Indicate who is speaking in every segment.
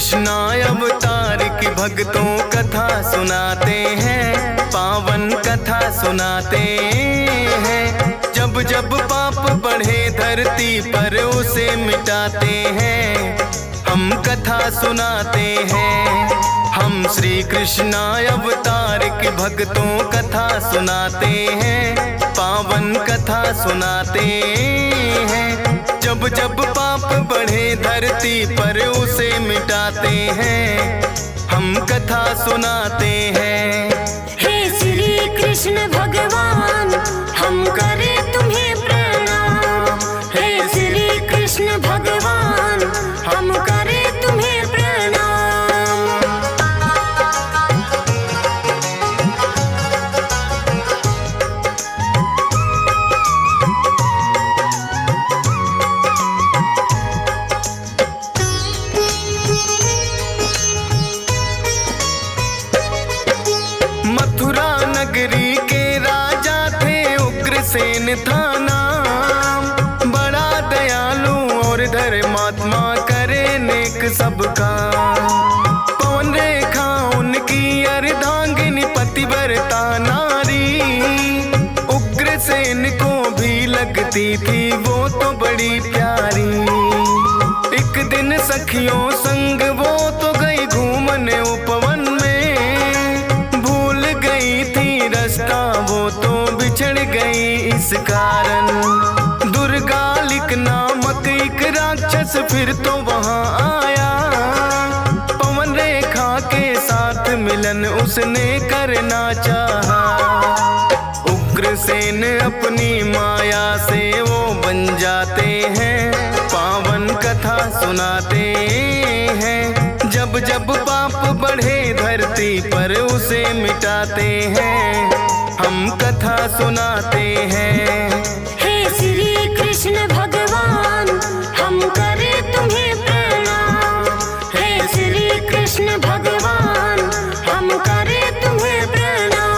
Speaker 1: कृष्णा अवतार की भक्तों कथा सुनाते हैं, पावन कथा सुनाते हैं। जब जब पाप बढ़े धरती पर उसे मिटाते हैं, हम कथा सुनाते हैं। हम श्री कृष्णा अवतार के भक्तों कथा सुनाते हैं, पावन कथा सुनाते हैं। जब जब पाप बढ़े धरती पर उसे मिटाते हैं, हम कथा सुनाते हैं।
Speaker 2: हे श्री कृष्ण भगवान हम करें तुम्हें प्रणाम। हे श्री कृष्ण भगवान हम करें तुम्हें प्रणाम।
Speaker 1: मथुरा नगरी के राजा थे उग्रसेन था नाम, बड़ा दयालु और धर्मात्मा करे नेक सबका। पवन रेखा उनकी अर्धांगिनी पतिव्रता नारी, उग्रसेन को भी लगती थी वो तो बड़ी प्यारी। एक दिन सखियों संग वो तो गई घूमने उपवन में, भूल गई थी रास्ता वो तो बिछड़ गई इस कारण। दुर्गालिक नामक एक राक्षस फिर तो वहां आया, पवन रेखा के साथ मिलन उसने करना चाहा। उग्रसेन अपनी माया से वो बन जाते हैं, पावन कथा सुनाते हैं। जब जब पाप बढ़े धरती पर उसे मिटाते हैं, हम कथा सुनाते हैं।
Speaker 2: हे श्री कृष्ण भगवान हम करें तुम्हें प्रणाम। हे श्री कृष्ण भगवान हम करें तुम्हें प्रणाम।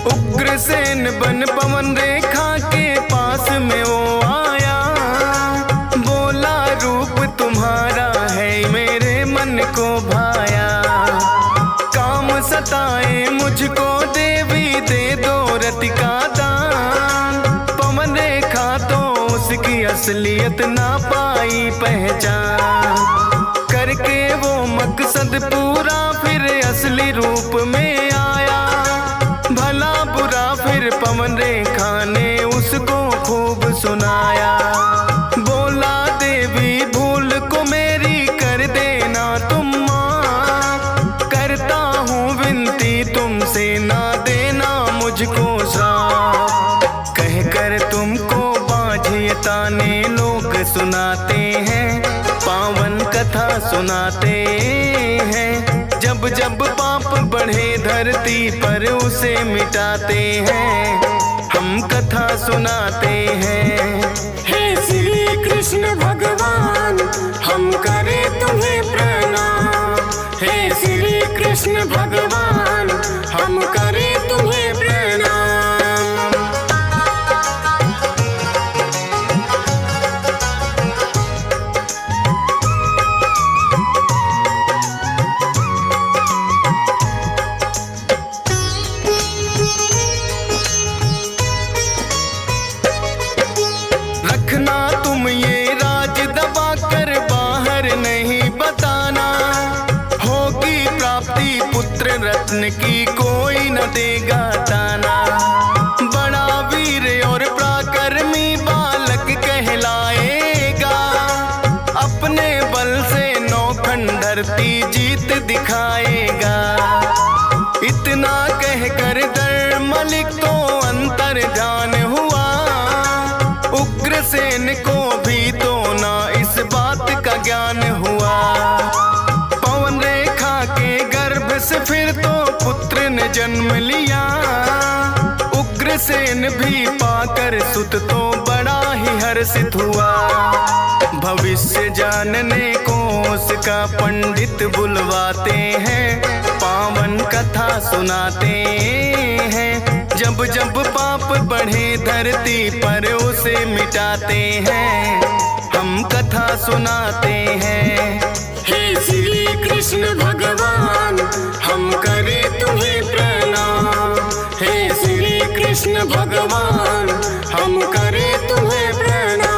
Speaker 1: उग्रसेन बन पवन रेखा के पास में वो आया, बोला रूप तुम्हारा है मेरे मन को भाया। काम सताए मुझको देवी दे दो रति का दान। पवन रेखा तो उसकी असलियत ना पाई पहचान, करके वो मकसद पूरा फिर असली रूप में आया। भला बुरा फिर पवन रेखा ने उसको खूब सुनाया, बोला देवी भूल को मेरी कर देना तुम माँ। करता हूँ विनती तुमसे ना देना मुझको श्राप। कह कर तुमको बाझे ताने लोग सुनाते हैं, पावन कथा सुनाते हैं। जब जब पाप बढ़े धरती पर उसे मिटाते हैं, हम कथा सुनाते हैं।
Speaker 2: हे श्री कृष्ण भगवान हम करें तुम्हें प्रणाम। हे श्री कृष्ण भगवान हम करें तुम्हें प्रणाम।
Speaker 1: रखना तुम ये राज दबा कर बाहर नहीं बताना, होगी प्राप्ति पुत्र रत्न की कोई न देगा ताना। बड़ा वीर और पराक्रमी बालक कहलाएगा, अपने बल से नौखंड धरती जीत दिखाएगा। इतना कहकर दर मलिक तो अंतर ध्यान हुआ, उग्रसेन को भी तो ना इस बात का ज्ञान हुआ। पवन रेखा के गर्भ से फिर तो पुत्र ने जन्म लिया, उग्र उग्रसेन भी पाकर सुत तो बड़ा ही हर्षित हुआ। भविष्य जानने को उसका पंडित बुलवाते हैं, पावन कथा सुनाते हैं। जब जब पाप बढ़े धरती पर उसे मिटाते हैं, हम कथा सुनाते हैं।
Speaker 2: हे श्री कृष्ण भगवान हम करें तुम्हें प्रणाम। हे श्री कृष्ण भगवान हम करें तुम्हें प्रणाम।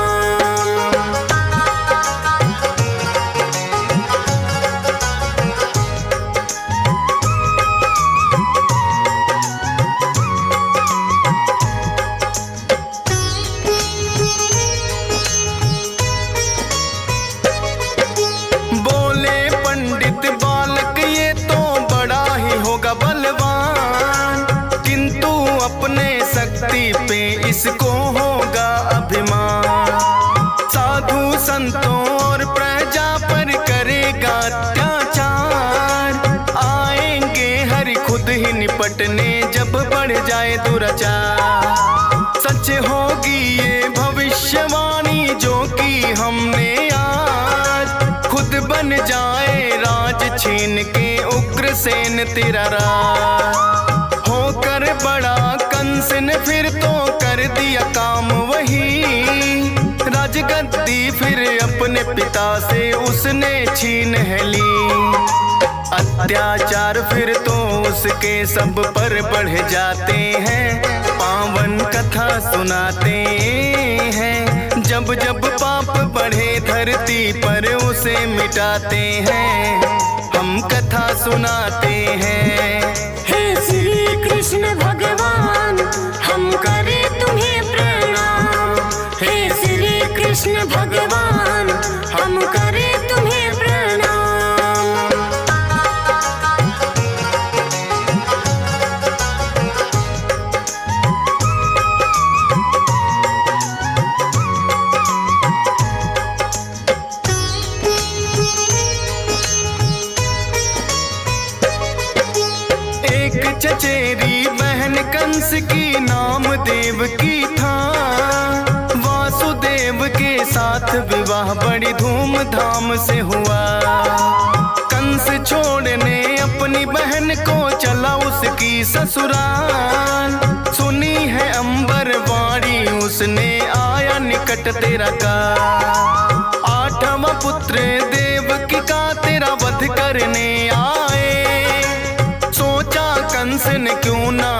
Speaker 1: बोले पंडित बालक ये तो बड़ा ही होगा बलवान, किंतु अपने शक्ति पे इसको होगा अभिमान। साधु संतों और प्रजा पर करेगा अत्याचार, आएंगे हरि खुद ही निपटने जब बढ़ जाए दुराचार। सच होगी ये भविष्यवाणी जो की हमने आज, खुद बन जाए राज छीन के उग्रसेन तेरा राज। होकर बड़ा कंस ने फिर तो कर दिया काम वही, राजगद्दी फिर अपने पिता से उसने छीन है ली। अत्याचार फिर तो उसके सब पर बढ़ जाते हैं, पावन कथा सुनाते हैं। जब जब पाप बढ़े धरती पर उसे मिटाते हैं, हम कथा सुनाते हैं।
Speaker 2: हे श्री कृष्ण भगवान हम करें तुम्हें प्रणाम। हे श्री कृष्ण भगवान हम करें तुम्हें प्रणाम।
Speaker 1: एक चचेरी बहन कंस की नाम देवकी था, वासुदेव के साथ विवाह बड़ी धूमधाम से हुआ। कंस छोड़ने अपनी बहन को चला उसकी ससुराल, सुनी है अंबर वाणी उसने आया निकट तेरा का। आठवां पुत्र देवकी का तेरा वध करने आए, सोचा कंस ने क्यों ना